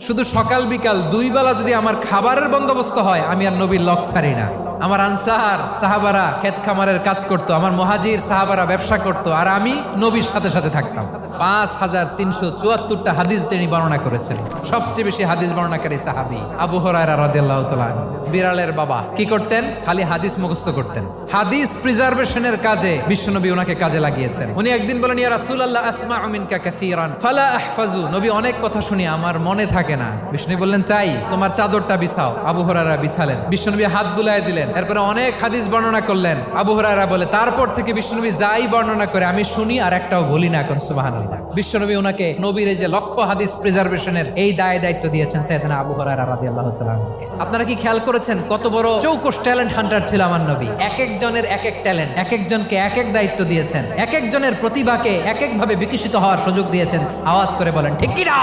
শুধু সকাল বিকাল দুই বেলা যদি আমার খাবারের বন্দোবস্ত হয়, আমি আর নবীর লক ছাড়ি না। আমার আনসার সাহাবারা ক্ষেত খামারের কাজ করত, আমার মুহাজির সাহাবারা ব্যবসা করত, আর আমি নবীর সাথে সাথে থাকতাম। 5374টা হাদিস তিনি বর্ণনা করেছেন। সবচেয়ে বেশি হাদিস বর্ণনাকারী সাহাবী আবু হুরায়রা রাদিয়াল্লাহু তাআলা আনহু। বিড়ালের বাবা কি করতেন? খালি হাদিস মুখস্থ করতেন। হাদিস প্রিজার্ভেশনের কাজে বিশ্বনবী ওনাকে কাজে লাগিয়েছেন। উনি একদিন বলেন, ইয়া রাসূলুল্লাহ আসমাউ মিনকা কাসীরান ফালা আহফাজু। নবী, অনেক কথা শুনি, আমার মনে থাকে না। বিষ্ণু বললেন, তাই তোমার চাদরটা বিছাও। আবু হুরায়রা বিছালেন। বিশ্বনবী হাত বুলায় দিলেন। এরপরে অনেক হাদিস বর্ণনা করলেন। আবু হুরায়রা বলে, তারপর থেকে বিশ্বনবী যাই বর্ণনা করে আমি শুনি আর একটাও বলি না। এখন সুবহানাল্লাহ। বিশ্বনবী ওনাকে নবীর এই যে লক্ষ হাদিস প্রিজার্ভেশনের এই দায়িত্ব দিয়েছেন সাইয়েদনা আবু হুরায়রা রাদিয়াল্লাহু তাআলা আনহুকে। আপনারা কি খেয়াল করেছেন কত বড় চৌকস ট্যালেন্ট হান্টার ছিল আমার নবী? এক একজনের এক এক ট্যালেন্ট, এক একজনকে এক এক দায়িত্ব দিয়েছেন, এক একজনের প্রতিভাকে এক একভাবে বিকশিত হওয়ার সুযোগ দিয়েছেন। আওয়াজ করে বলেন ঠিক কি না?